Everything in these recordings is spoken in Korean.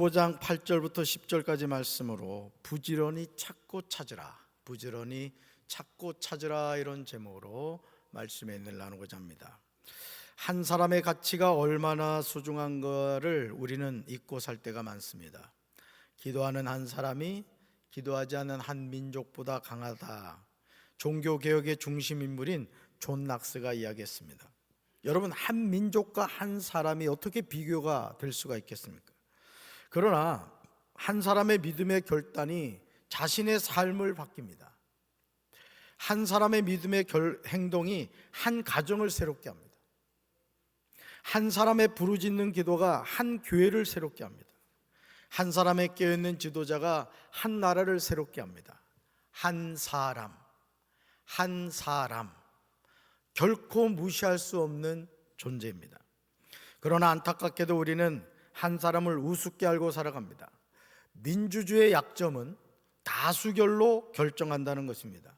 5장 8절부터 10절까지 말씀으로 부지런히 찾고 찾으라, 부지런히 찾고 찾으라, 이런 제목으로 말씀의 은혜를 나누고자 합니다. 한 사람의 가치가 얼마나 소중한가를 우리는 잊고 살 때가 많습니다. 기도하는 한 사람이 기도하지 않는 한 민족보다 강하다. 종교개혁의 중심 인물인 존 낙스가 이야기했습니다. 여러분, 한 민족과 한 사람이 어떻게 비교가 될 수가 있겠습니까? 그러나 한 사람의 믿음의 결단이 자신의 삶을 바뀝니다. 한 사람의 믿음의 행동이 한 가정을 새롭게 합니다. 한 사람의 부르짖는 기도가 한 교회를 새롭게 합니다. 한 사람의 깨어있는 지도자가 한 나라를 새롭게 합니다. 한 사람, 결코 무시할 수 없는 존재입니다. 그러나 안타깝게도 우리는 한 사람을 우습게 알고 살아갑니다. 민주주의의 약점은 다수결로 결정한다는 것입니다.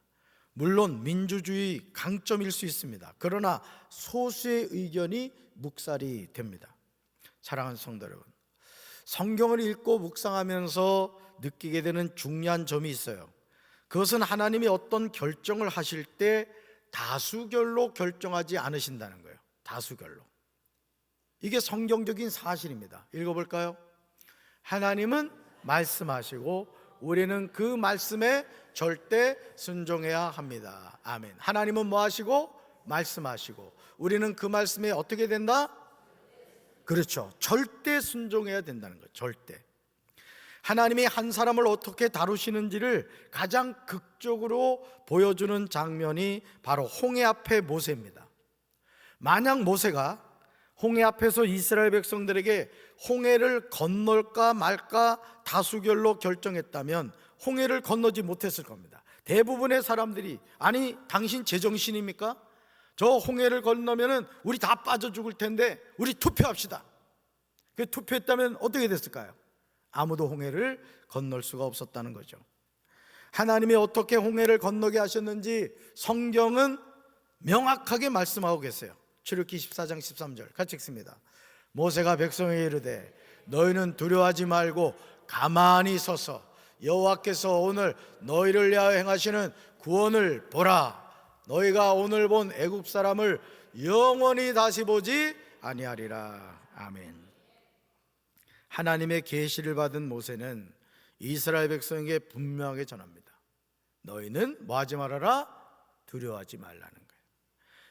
물론 민주주의 강점일 수 있습니다. 그러나 소수의 의견이 묵살이 됩니다. 사랑하는 성도 여러분, 성경을 읽고 묵상하면서 느끼게 되는 중요한 점이 있어요. 그것은 하나님이 어떤 결정을 하실 때 다수결로 결정하지 않으신다는 거예요. 다수결로. 이게 성경적인 사실입니다. 읽어볼까요? 하나님은 말씀하시고 우리는 그 말씀에 절대 순종해야 합니다. 아멘. 하나님은 뭐 하시고? 말씀하시고 우리는 그 말씀에 어떻게 된다? 그렇죠. 절대 순종해야 된다는 거예요. 절대. 하나님이 한 사람을 어떻게 다루시는지를 가장 극적으로 보여주는 장면이 바로 홍해 앞의 모세입니다. 만약 모세가 홍해 앞에서 이스라엘 백성들에게 홍해를 건널까 말까 다수결로 결정했다면 홍해를 건너지 못했을 겁니다. 대부분의 사람들이 아니 당신 제정신입니까? 저 홍해를 건너면은 우리 다 빠져 죽을 텐데 우리 투표합시다. 그 투표했다면 어떻게 됐을까요? 아무도 홍해를 건널 수가 없었다는 거죠. 하나님이 어떻게 홍해를 건너게 하셨는지 성경은 명확하게 말씀하고 계세요. 출애굽기 14장 13절 같이 읽습니다. 모세가 백성에게 이르되 너희는 두려워하지 말고 가만히 서서 여호와께서 오늘 너희를 위하여 행하시는 구원을 보라. 너희가 오늘 본 애굽 사람을 영원히 다시 보지 아니하리라. 아멘. 하나님의 계시를 받은 모세는 이스라엘 백성에게 분명하게 전합니다. 너희는 뭐 하지 말아라? 두려워하지 말라는 거예요.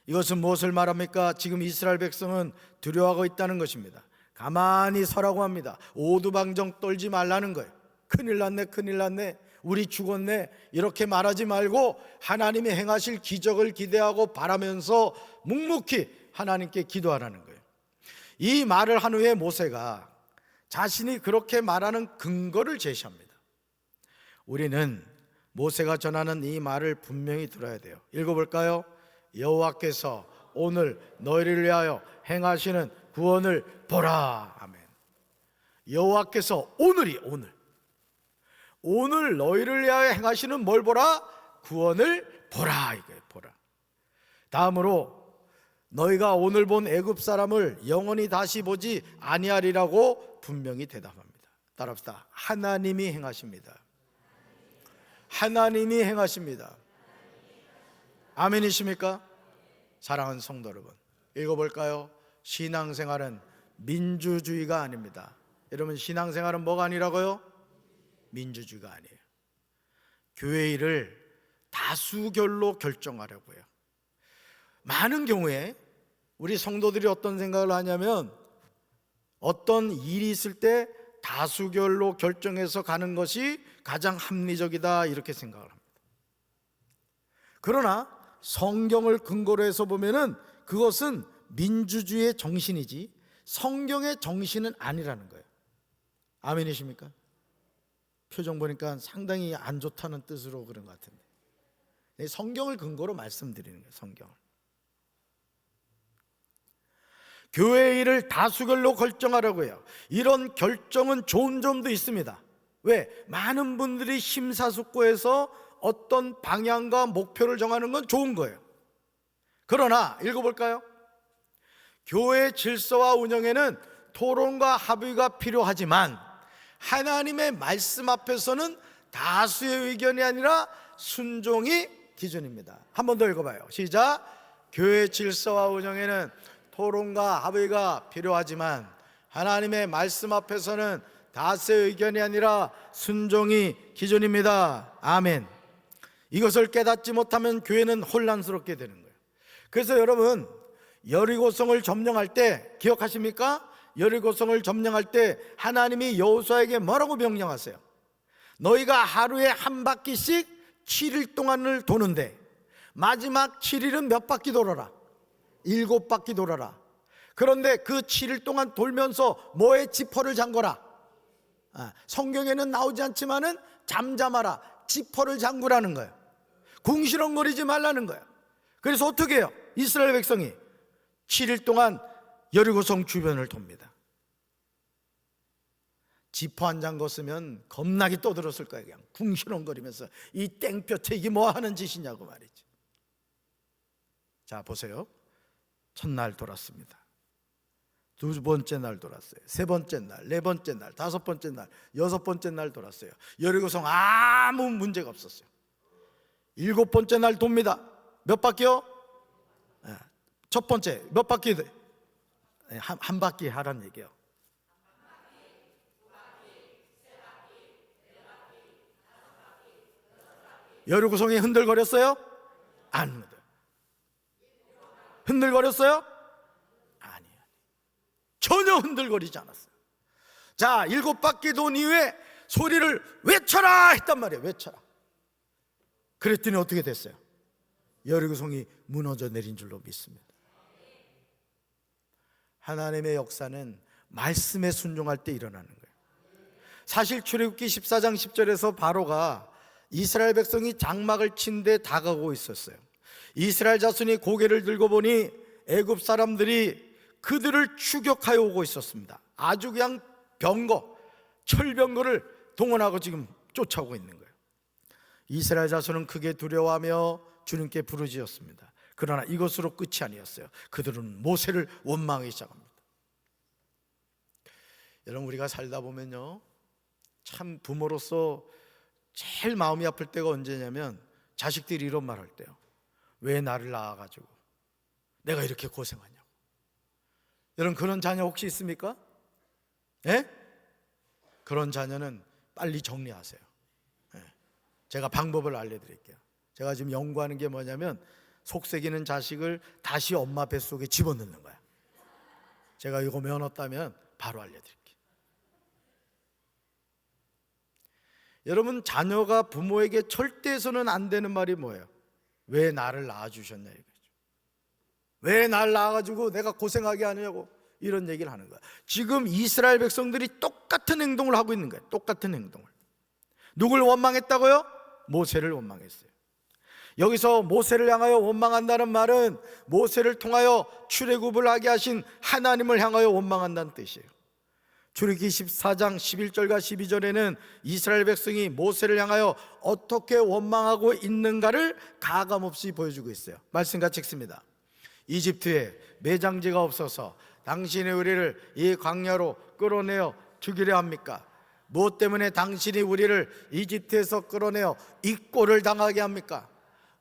이것은 무엇을 말합니까? 지금 이스라엘 백성은 두려워하고 있다는 것입니다. 가만히 서라고 합니다. 오두방정 떨지 말라는 거예요. 큰일 났네, 큰일 났네, 우리 죽었네, 이렇게 말하지 말고 하나님이 행하실 기적을 기대하고 바라면서 묵묵히 하나님께 기도하라는 거예요. 이 말을 한 후에 모세가 자신이 그렇게 말하는 근거를 제시합니다. 우리는 모세가 전하는 이 말을 분명히 들어야 돼요. 읽어볼까요? 여호와께서 오늘 너희를 위하여 행하시는 구원을 보라. 아멘. 여호와께서 오늘 너희를 위하여 행하시는 뭘 보라? 구원을 보라. 이거예요. 보라. 다음으로 너희가 오늘 본 애굽 사람을 영원히 다시 보지 아니하리라고 분명히 대답합니다. 따라합시다. 하나님이 행하십니다. 하나님이 행하십니다. 아멘이십니까? 사랑하는 성도 여러분, 읽어볼까요? 신앙생활은 민주주의가 아닙니다. 여러분, 신앙생활은 뭐가 아니라고요? 민주주의가 아니에요. 교회 일을 다수결로 결정하려고요. 많은 경우에 우리 성도들이 어떤 생각을 하냐면 어떤 일이 있을 때 다수결로 결정해서 가는 것이 가장 합리적이다, 이렇게 생각을 합니다. 그러나 성경을 근거로 해서 보면은 그것은 민주주의의 정신이지 성경의 정신은 아니라는 거예요. 아멘이십니까? 표정 보니까 상당히 안 좋다는 뜻으로 그런 것 같은데, 성경을 근거로 말씀드리는 거예요. 성경을. 교회 일을 다수결로 결정하라고 해요. 이런 결정은 좋은 점도 있습니다. 왜? 많은 분들이 심사숙고해서 어떤 방향과 목표를 정하는 건 좋은 거예요. 그러나 읽어볼까요? 교회 질서와 운영에는 토론과 합의가 필요하지만 하나님의 말씀 앞에서는 다수의 의견이 아니라 순종이 기준입니다. 한 번 더 읽어봐요. 시작. 교회 질서와 운영에는 토론과 합의가 필요하지만 하나님의 말씀 앞에서는 다수의 의견이 아니라 순종이 기준입니다. 아멘. 이것을 깨닫지 못하면 교회는 혼란스럽게 되는 거예요. 그래서 여러분, 여리고성을 점령할 때 기억하십니까? 여리고성을 점령할 때 하나님이 여호수아에게 뭐라고 명령하세요? 너희가 하루에 한 바퀴씩 7일 동안을 도는데 마지막 7일은 몇 바퀴 돌아라? 7바퀴 돌아라. 그런데 그 7일 동안 돌면서 뭐에 지퍼를 잠궈라? 성경에는 나오지 않지만은 잠잠하라, 지퍼를 잠그라는 거예요. 궁시렁거리지 말라는 거예요. 그래서 어떻게 해요? 이스라엘 백성이 7일 동안 여리고성 주변을 돕니다. 지퍼 안 잠궜으면 겁나게 떠들었을 거예요. 그냥 궁시렁거리면서 이 땡볕에 이게 뭐 하는 짓이냐고 말이죠. 자, 보세요. 첫날 돌았습니다. 두 번째 날 돌았어요. 세 번째 날, 네 번째 날, 다섯 번째 날, 여섯 번째 날 돌았어요. 여리고성 아무 문제가 없었어요. 일곱 번째 날 돕니다. 몇 바퀴요? 첫 번째 몇 바퀴? 한 바퀴 하라는 얘기예요. 여리고성이 흔들거렸어요? 안 흔들. 흔들거렸어요? 아니요. 전혀 흔들거리지 않았어요. 자, 7바퀴 돈 이후에 소리를 외쳐라 했단 말이에요. 외쳐라. 그랬더니 어떻게 됐어요? 여리고성이 무너져 내린 줄로 믿습니다. 하나님의 역사는 말씀에 순종할 때 일어나는 거예요. 사실 출애굽기 14장 10절에서 바로가 이스라엘 백성이 장막을 친 데 다가오고 있었어요. 이스라엘 자손이 고개를 들고 보니 애굽 사람들이 그들을 추격하여 오고 있었습니다. 아주 그냥 병거, 철병거를 동원하고 지금 쫓아오고 있는 거예요. 이스라엘 자손은 크게 두려워하며 주님께 부르짖었습니다. 그러나 이것으로 끝이 아니었어요. 그들은 모세를 원망하기 시작합니다. 여러분, 우리가 살다 보면요, 참 부모로서 제일 마음이 아플 때가 언제냐면 자식들이 이런 말 할 때요. 왜 나를 낳아가지고 내가 이렇게 고생하냐고. 여러분, 그런 자녀 혹시 있습니까? 예? 그런 자녀는 빨리 정리하세요. 예. 제가 방법을 알려드릴게요. 제가 지금 연구하는 게 뭐냐면 속썩이는 자식을 다시 엄마 뱃속에 집어넣는 거야. 제가 이거 면허 따면 바로 알려드릴게요. 여러분, 자녀가 부모에게 절대 해서는 안 되는 말이 뭐예요? 왜 나를 낳아주셨냐 이거죠. 왜 날 낳아가지고 내가 고생하게 하느냐고 이런 얘기를 하는 거야. 지금 이스라엘 백성들이 똑같은 행동을 하고 있는 거예요. 똑같은 행동을. 누굴 원망했다고요? 모세를 원망했어요. 여기서 모세를 향하여 원망한다는 말은 모세를 통하여 출애굽을 하게 하신 하나님을 향하여 원망한다는 뜻이에요. 출애굽기 14장 11절과 12절에는 이스라엘 백성이 모세를 향하여 어떻게 원망하고 있는가를 가감없이 보여주고 있어요. 말씀 같이 읽습니다. 이집트에 매장지가 없어서 당신이 우리를 이 광야로 끌어내어 죽이려 합니까? 무엇 때문에 당신이 우리를 이집트에서 끌어내어 이 꼴을 당하게 합니까?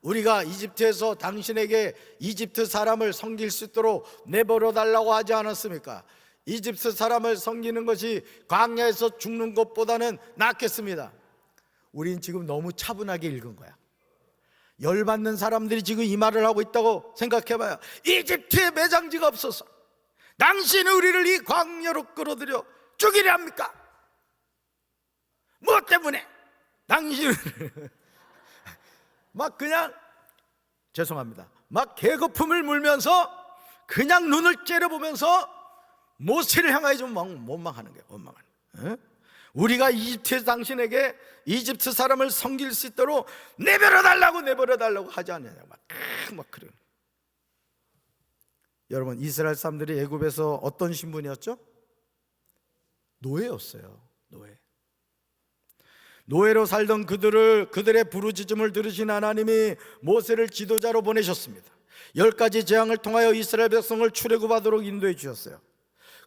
우리가 이집트에서 당신에게 이집트 사람을 섬길 수 있도록 내버려 달라고 하지 않았습니까? 이집트 사람을 섬기는 것이 광야에서 죽는 것보다는 낫겠습니다. 우린 지금 너무 차분하게 읽은 거야. 열받는 사람들이 지금 이 말을 하고 있다고 생각해봐요. 이집트에 매장지가 없어서 당신은 우리를 이 광야로 끌어들여 죽이려 합니까? 무엇 때문에? 당신은 막 그냥 죄송합니다. 막 개거품을 물면서 그냥 눈을 째려보면서 모세를 향하여 좀 원망하는 거예요. 원망하는 거예요. 우리가 이집트에서 당신에게 이집트 사람을 섬길 수 있도록 내버려 달라고 하지 않느냐. 막 그래요. 여러분, 이스라엘 사람들이 애굽에서 어떤 신분이었죠? 노예였어요. 노예로 살던 그들의 부르짖음을 들으신 하나님이 모세를 지도자로 보내셨습니다. 10가지 재앙을 통하여 이스라엘 백성을 출애굽하도록 인도해 주셨어요.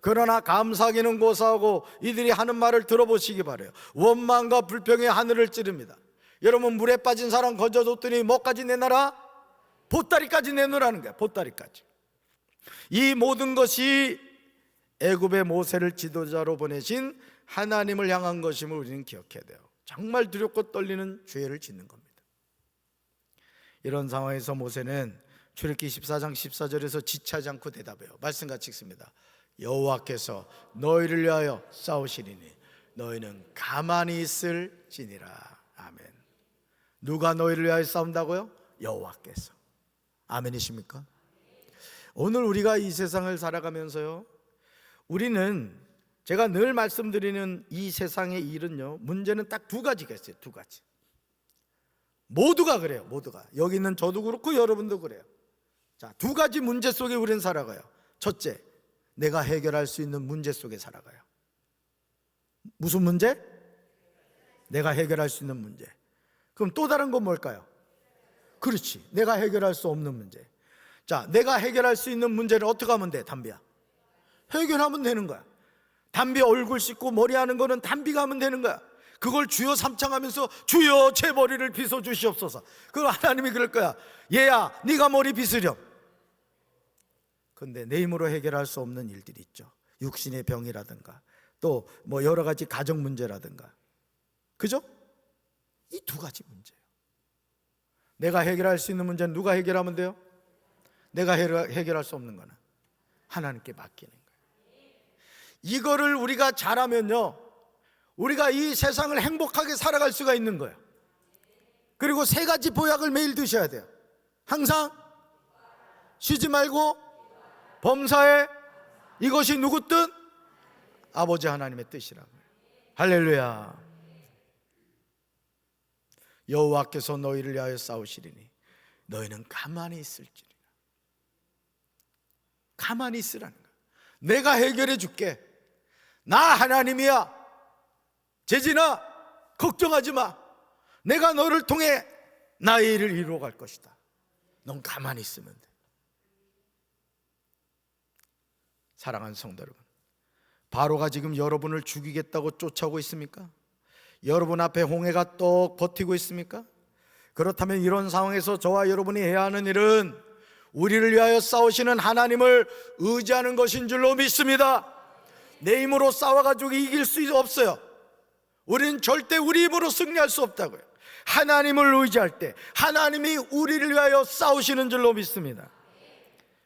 그러나 감사하기는 고사하고 이들이 하는 말을 들어보시기 바라요. 원망과 불평의 하늘을 찌릅니다. 여러분, 물에 빠진 사람 건져줬더니 뭐까지 내놔라? 보따리까지 내놓으라는 거야. 보따리까지. 이 모든 것이 애굽의 모세를 지도자로 보내신 하나님을 향한 것임을 우리는 기억해야 돼요. 정말 두렵고 떨리는 죄를 짓는 겁니다. 이런 상황에서 모세는 출애굽기 14장 14절에서 지체하지 않고 대답해요. 말씀 같이 읽습니다. 여호와께서 너희를 위하여 싸우시리니 너희는 가만히 있을지니라. 아멘. 누가 너희를 위하여 싸운다고요? 여호와께서. 아멘이십니까? 오늘 우리가 이 세상을 살아가면서요, 우리는 제가 늘 말씀드리는 이 세상의 일은요, 문제는 딱 두 가지가 있어요. 두 가지. 모두가 그래요. 모두가. 여기 있는 저도 그렇고 여러분도 그래요. 자, 두 가지 문제 속에 우리는 살아가요. 첫째, 내가 해결할 수 있는 문제 속에 살아가요. 무슨 문제? 내가 해결할 수 있는 문제. 그럼 또 다른 건 뭘까요? 그렇지, 내가 해결할 수 없는 문제. 자, 내가 해결할 수 있는 문제를 어떻게 하면 돼? 담비야, 해결하면 되는 거야. 담비 얼굴 씻고 머리 하는 거는 담비가 하면 되는 거야. 그걸 주여 삼창하면서 주여 제 머리를 빗어 주시옵소서. 그럼 하나님이 그럴 거야. 얘야, 네가 머리 빗으렴. 근데 내 힘으로 해결할 수 없는 일들이 있죠. 육신의 병이라든가 또 뭐 여러 가지 가정 문제라든가, 그죠? 이 두 가지 문제예요. 내가 해결할 수 있는 문제는 누가 해결하면 돼요? 내가 해결할 수 없는 거는 하나님께 맡기는 거예요. 이거를 우리가 잘하면요, 우리가 이 세상을 행복하게 살아갈 수가 있는 거예요. 그리고 세 가지 보약을 매일 드셔야 돼요. 항상 쉬지 말고 범사에 이것이 누구 뜻? 아버지 하나님의 뜻이라고요. 할렐루야. 여호와께서 너희를 위하여 싸우시리니 너희는 가만히 있을지니라. 가만히 있으라는 거야. 내가 해결해 줄게. 나 하나님이야. 재진아, 걱정하지 마. 내가 너를 통해 나의 일을 이루어 갈 것이다. 넌 가만히 있으면 돼. 사랑하는 성도 여러분, 바로가 지금 여러분을 죽이겠다고 쫓아오고 있습니까? 여러분 앞에 홍해가 또 버티고 있습니까? 그렇다면 이런 상황에서 저와 여러분이 해야 하는 일은 우리를 위하여 싸우시는 하나님을 의지하는 것인 줄로 믿습니다. 내 힘으로 싸워가지고 이길 수 없어요. 우리는 절대 우리 힘으로 승리할 수 없다고요. 하나님을 의지할 때 하나님이 우리를 위하여 싸우시는 줄로 믿습니다.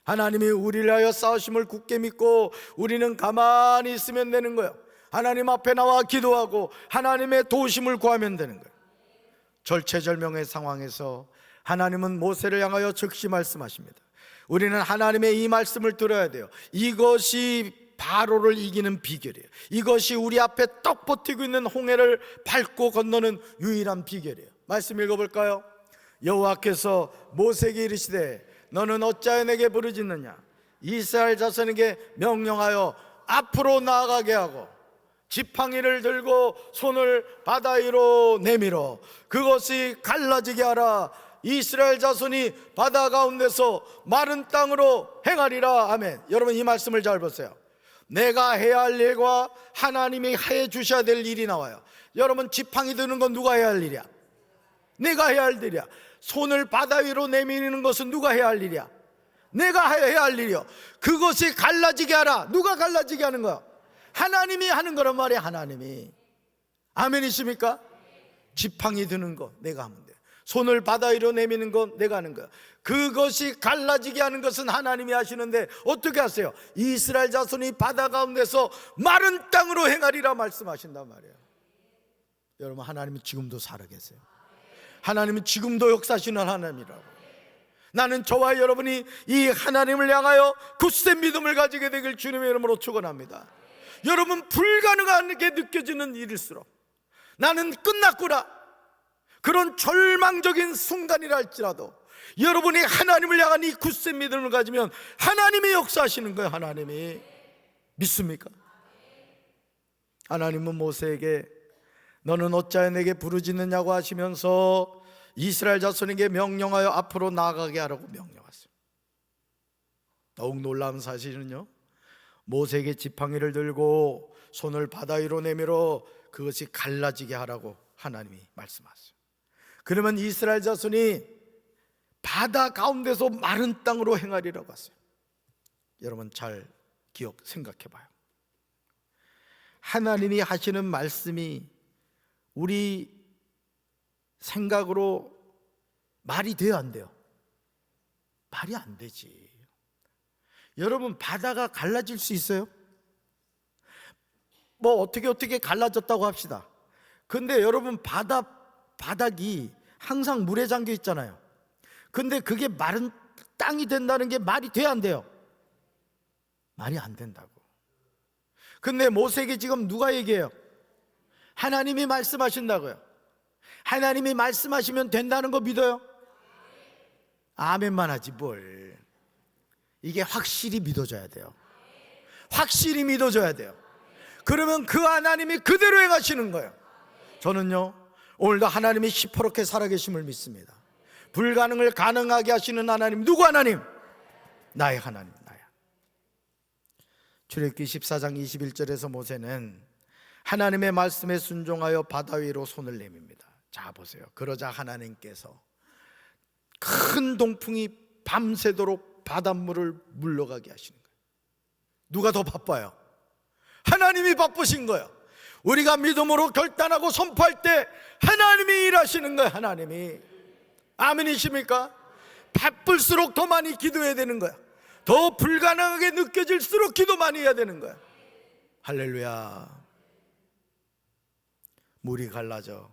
하나님이 우리를 위하여 싸우심을 굳게 믿고 우리는 가만히 있으면 되는 거예요. 하나님 앞에 나와 기도하고 하나님의 도우심을 구하면 되는 거예요. 절체절명의 상황에서 하나님은 모세를 향하여 즉시 말씀하십니다. 우리는 하나님의 이 말씀을 들어야 돼요. 이것이 바로를 이기는 비결이에요. 이것이 우리 앞에 떡 버티고 있는 홍해를 밟고 건너는 유일한 비결이에요. 말씀 읽어볼까요? 여호와께서 모세에게 이르시되 너는 어찌하여 내게 부르짖느냐? 이스라엘 자손에게 명령하여 앞으로 나아가게 하고 지팡이를 들고 손을 바다 위로 내밀어 그것이 갈라지게 하라. 이스라엘 자손이 바다 가운데서 마른 땅으로 행하리라. 아멘. 여러분, 이 말씀을 잘 보세요. 내가 해야 할 일과 하나님이 해 주셔야 될 일이 나와요. 여러분, 지팡이 드는 건 누가 해야 할 일이야? 내가 해야 할 일이야. 손을 바다 위로 내미는 것은 누가 해야 할 일이야? 내가 해야 할 일이요. 그것이 갈라지게 하라. 누가 갈라지게 하는 거야? 하나님이 하는 거란 말이야. 하나님이. 아멘이십니까? 지팡이 드는 거 내가 하면 돼. 손을 바다 위로 내미는 건 내가 하는 거야. 그것이 갈라지게 하는 것은 하나님이 하시는데 어떻게 하세요? 이스라엘 자손이 바다 가운데서 마른 땅으로 행하리라 말씀하신단 말이에요. 여러분, 하나님은 지금도 살아계세요. 하나님은 지금도 역사하시는 하나님이라고. 나는 저와 여러분이 이 하나님을 향하여 굳센 믿음을 가지게 되길 주님의 이름으로 축원합니다. 여러분, 불가능하게 느껴지는 일일수록 나는 끝났구나, 그런 절망적인 순간이라 할지라도 여러분이 하나님을 향한 이 굳센 믿음을 가지면 하나님이 역사하시는 거예요. 하나님이. 믿습니까? 하나님은 모세에게 너는 어찌하여 내게 부르짖느냐고 하시면서 이스라엘 자손에게 명령하여 앞으로 나아가게 하라고 명령하세요. 더욱 놀라운 사실은요, 모세에게 지팡이를 들고 손을 바다 위로 내밀어 그것이 갈라지게 하라고 하나님이 말씀하셨어요. 그러면 이스라엘 자손이 바다 가운데서 마른 땅으로 행하리라고 하세요. 여러분 잘 생각해 봐요. 하나님이 하시는 말씀이 우리 생각으로 말이 돼요, 안 돼요? 말이 안 되지. 여러분, 바다가 갈라질 수 있어요? 뭐 어떻게 갈라졌다고 합시다. 근데 여러분, 바닥이 항상 물에 잠겨 있잖아요. 근데 그게 마른 땅이 된다는 게 말이 돼요, 안 돼요? 말이 안 된다고. 근데 모세에게 지금 누가 얘기해요? 하나님이 말씀하신다고요. 하나님이 말씀하시면 된다는 거 믿어요? 아멘만 하지 뭘. 이게 확실히 믿어져야 돼요. 확실히 믿어져야 돼요. 그러면 그 하나님이 그대로 행하시는 거예요. 저는요, 오늘도 하나님이 시퍼렇게 살아계심을 믿습니다. 불가능을 가능하게 하시는 하나님, 누구 하나님? 나의 하나님, 나야. 출애굽기 14장 21절에서 모세는 하나님의 말씀에 순종하여 바다 위로 손을 내밉니다. 자 보세요. 그러자 하나님께서 큰 동풍이 밤새도록 바닷물을 물러가게 하시는 거예요. 누가 더 바빠요? 하나님이 바쁘신 거예요. 우리가 믿음으로 결단하고 선포할 때 하나님이 일하시는 거예요. 하나님이. 아멘이십니까? 바쁠수록 더 많이 기도해야 되는 거야. 더 불가능하게 느껴질수록 기도 많이 해야 되는 거야. 할렐루야. 물이 갈라져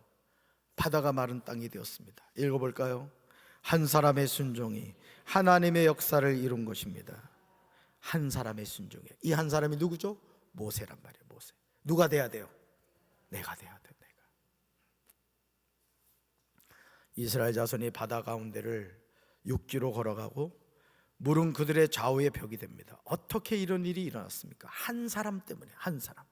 바다가 마른 땅이 되었습니다. 읽어볼까요? 한 사람의 순종이 하나님의 역사를 이룬 것입니다. 한 사람의 순종이에요. 이 한 사람이 누구죠? 모세란 말이에요. 모세. 누가 돼야 돼요? 내가 돼야 돼. 내가. 이스라엘 자손이 바다 가운데를 육지로 걸어가고 물은 그들의 좌우의 벽이 됩니다. 어떻게 이런 일이 일어났습니까? 한 사람 때문에. 한 사람.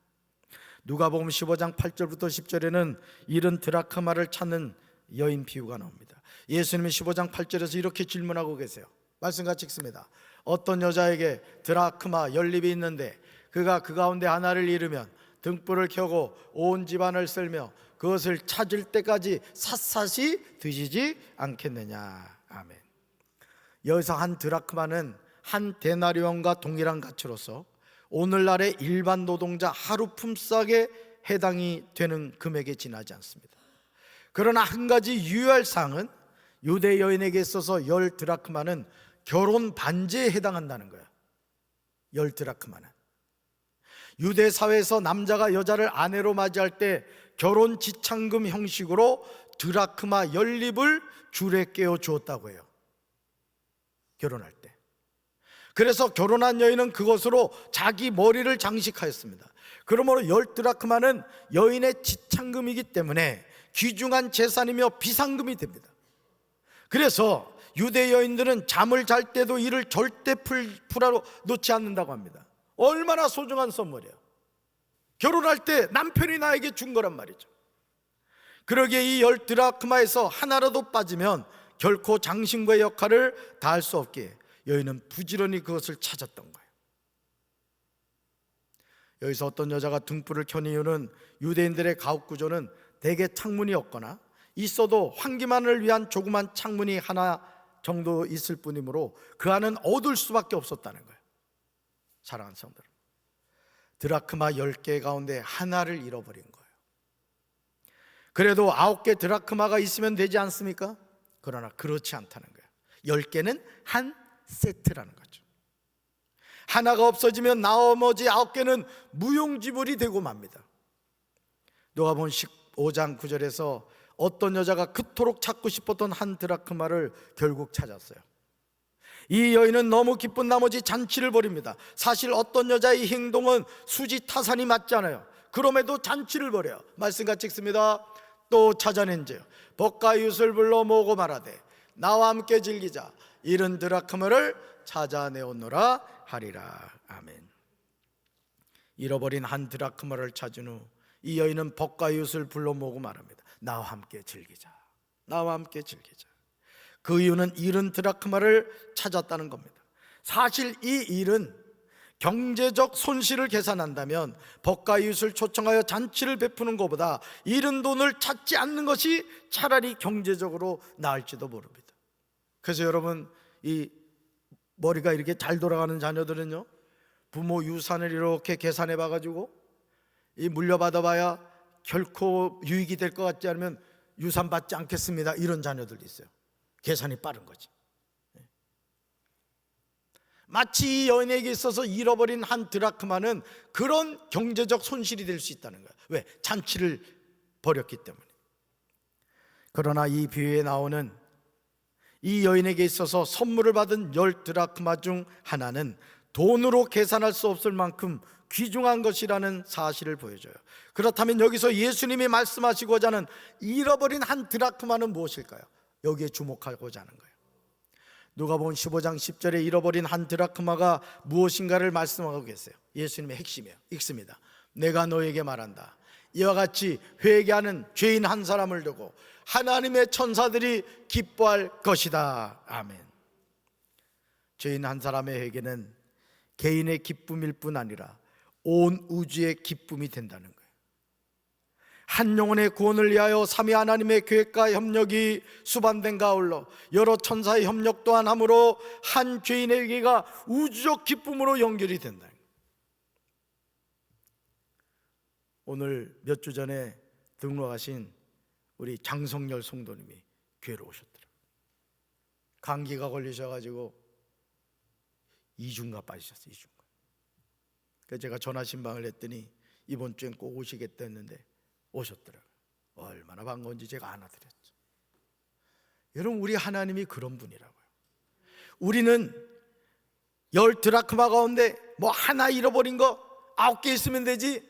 누가복음 15장 8절부터 10절에는 이른 드라크마를 찾는 여인 비유가 나옵니다. 예수님이 15장 8절에서 이렇게 질문하고 계세요. 말씀 같이 읽습니다. 어떤 여자에게 드라크마 연립이 있는데 그가 그 가운데 하나를 잃으면 등불을 켜고 온 집안을 쓸며 그것을 찾을 때까지 샅샅이 드시지 않겠느냐. 아멘. 여기서 한 드라크마는 한 데나리온과 동일한 가치로서 오늘날의 일반 노동자 하루 품삯에 해당이 되는 금액에 지나지 않습니다. 그러나 한 가지 유의할 사항은 유대 여인에게 있어서 10드라크마는 결혼 반지에 해당한다는 거예요. 10드라크마는. 유대 사회에서 남자가 여자를 아내로 맞이할 때 결혼 지참금 형식으로 드라크마 연립을 줄에 깨어 주었다고 해요. 결혼할 때. 그래서 결혼한 여인은 그것으로 자기 머리를 장식하였습니다. 그러므로 10드라크마는 여인의 지참금이기 때문에 귀중한 재산이며 비상금이 됩니다. 그래서 유대 여인들은 잠을 잘 때도 이를 절대 풀어 놓지 않는다고 합니다. 얼마나 소중한 선물이에요. 결혼할 때 남편이 나에게 준 거란 말이죠. 그러기에 이 10드라크마에서 하나라도 빠지면 결코 장신구의 역할을 다할 수 없기에 여인은 부지런히 그것을 찾았던 거예요. 여기서 어떤 여자가 등불을 켠 이유는 유대인들의 가옥 구조는 대개 창문이 없거나 있어도 환기만을 위한 조그만 창문이 하나 정도 있을 뿐이므로 그 안은 어두울 수밖에 없었다는 거예요. 사랑하는 성도들, 드라크마 10개 가운데 하나를 잃어버린 거예요. 그래도 9개 드라크마가 있으면 되지 않습니까? 그러나 그렇지 않다는 거예요. 10개는 한 세트라는 거죠. 하나가 없어지면 나머지 9개는 무용지물이 되고 맙니다. 누가복음 15장 9절에서 어떤 여자가 그토록 찾고 싶었던 한 드라크마를 결국 찾았어요. 이 여인은 너무 기쁜 나머지 잔치를 벌입니다. 사실 어떤 여자의 행동은 수지타산이 맞지 않아요. 그럼에도 잔치를 벌여요. 말씀 같이 읽습니다. 또 찾아낸지요 벅가윷을 불러 모으고 말하되 나와 함께 즐기자. 이른 드라크마를 찾아내오노라 하리라. 아멘. 잃어버린 한 드라크마를 찾은 후 이 여인은 벅가윷을 불러 모으고 말합니다. 나와 함께 즐기자. 나와 함께 즐기자. 그 이유는 잃은 드라크마를 찾았다는 겁니다. 사실 이 일은 경제적 손실을 계산한다면 법과 이웃을 초청하여 잔치를 베푸는 것보다 잃은 돈을 찾지 않는 것이 차라리 경제적으로 나을지도 모릅니다. 그래서 여러분, 이 머리가 이렇게 잘 돌아가는 자녀들은요, 부모 유산을 이렇게 계산해 봐가지고 이 물려받아 봐야 결코 유익이 될 것 같지 않으면 유산 받지 않겠습니다, 이런 자녀들도 있어요. 계산이 빠른 거지. 마치 이 여인에게 있어서 잃어버린 한 드라크마는 그런 경제적 손실이 될 수 있다는 거예요. 왜? 잔치를 벌였기 때문에. 그러나 이 비유에 나오는 이 여인에게 있어서 선물을 받은 10드라크마 중 하나는 돈으로 계산할 수 없을 만큼 귀중한 것이라는 사실을 보여줘요. 그렇다면 여기서 예수님이 말씀하시고자 하는 잃어버린 한 드라크마는 무엇일까요? 여기에 주목하고자 하는 거예요. 누가복음 15장 10절에 잃어버린 한 드라크마가 무엇인가를 말씀하고 계세요. 예수님의 핵심이에요. 읽습니다. 내가 너에게 말한다. 이와 같이 회개하는 죄인 한 사람을 두고 하나님의 천사들이 기뻐할 것이다. 아멘. 죄인 한 사람의 회개는 개인의 기쁨일 뿐 아니라 온 우주의 기쁨이 된다는 거예요. 한 영혼의 구원을 위하여 삼위 하나님의 계획과 협력이 수반된가 아울러 여러 천사의 협력 또한 함으로 한 죄인의 회개가 우주적 기쁨으로 연결이 된다. 오늘 몇 주 전에 등록하신 우리 장성열 성도님이 교회로 오셨더라고요. 감기가 걸리셔가지고 2주인가 빠지셨어요. 2주인가. 그래서 제가 전화 신방을 했더니 이번 주엔 꼭 오시겠다 했는데 오셨더라고요. 얼마나 반가운지 제가 안아드렸죠. 여러분, 우리 하나님이 그런 분이라고요. 우리는 10드라크마 가운데 뭐 하나 잃어버린 거 9개 있으면 되지,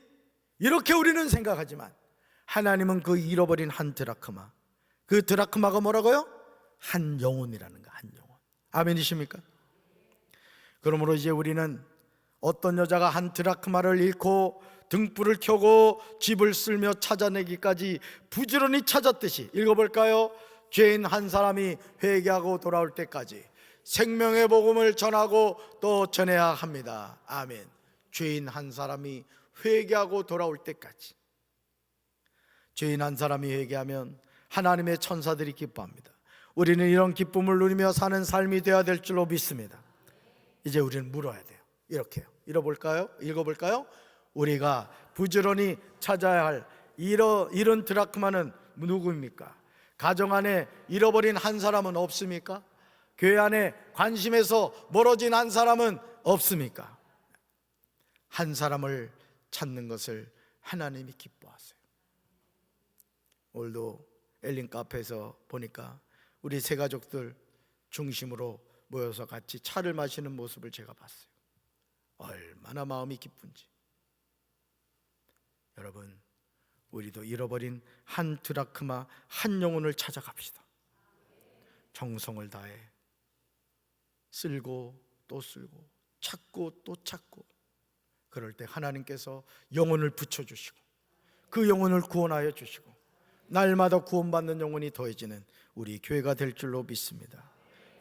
이렇게 우리는 생각하지만 하나님은 그 잃어버린 한 드라크마, 그 드라크마가 뭐라고요? 한 영혼이라는 거. 한 영혼. 아멘이십니까? 그러므로 이제 우리는 어떤 여자가 한 드라크마를 잃고 등불을 켜고 집을 쓸며 찾아내기까지 부지런히 찾았듯이, 읽어볼까요? 죄인 한 사람이 회개하고 돌아올 때까지 생명의 복음을 전하고 또 전해야 합니다. 아멘. 죄인 한 사람이 회개하고 돌아올 때까지. 죄인 한 사람이 회개하면 하나님의 천사들이 기뻐합니다. 우리는 이런 기쁨을 누리며 사는 삶이 되어야 될 줄로 믿습니다. 이제 우리는 물어야 돼요. 이렇게요. 읽어볼까요? 우리가 부지런히 찾아야 할 이런 드라크마는 누구입니까? 가정 안에 잃어버린 한 사람은 없습니까? 교회 안에 관심에서 멀어진 한 사람은 없습니까? 한 사람을 찾는 것을 하나님이 기뻐하세요. 오늘도 엘린 카페에서 보니까 우리 세 가족들 중심으로 모여서 같이 차를 마시는 모습을 제가 봤어요. 얼마나 마음이 기쁜지. 여러분, 우리도 잃어버린 한 드라크마, 한 영혼을 찾아갑시다. 정성을 다해 쓸고 또 쓸고 찾고 또 찾고, 그럴 때 하나님께서 영혼을 붙여주시고 그 영혼을 구원하여 주시고 날마다 구원받는 영혼이 더해지는 우리 교회가 될 줄로 믿습니다.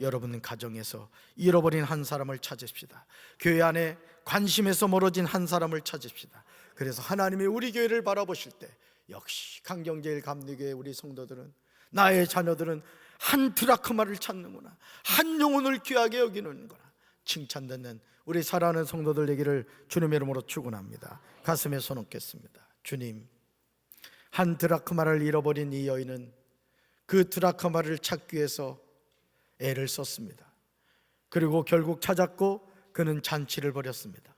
여러분 가정에서 잃어버린 한 사람을 찾읍시다. 교회 안에 관심에서 멀어진 한 사람을 찾읍시다. 그래서 하나님이 우리 교회를 바라보실 때 역시 강경제일 감리교회 우리 성도들은, 나의 자녀들은 한 드라크마를 찾는구나, 한 영혼을 귀하게 여기는구나 칭찬받는 우리 사랑하는 성도들 되기를 주님의 이름으로 축원합니다. 가슴에 손 얹겠습니다. 주님, 한 드라크마를 잃어버린 이 여인은 그 드라크마를 찾기 위해서 애를 썼습니다. 그리고 결국 찾았고 그는 잔치를 벌였습니다.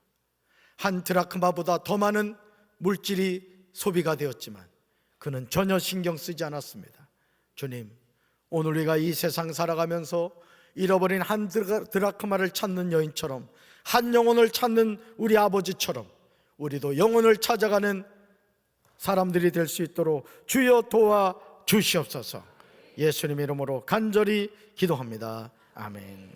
한 드라크마보다 더 많은 물질이 소비가 되었지만 그는 전혀 신경 쓰지 않았습니다. 주님, 오늘 우리가 이 세상 살아가면서 잃어버린 한 드라크마를 찾는 여인처럼, 한 영혼을 찾는 우리 아버지처럼 우리도 영혼을 찾아가는 사람들이 될 수 있도록 주여 도와 주시옵소서. 예수님 이름으로 간절히 기도합니다. 아멘.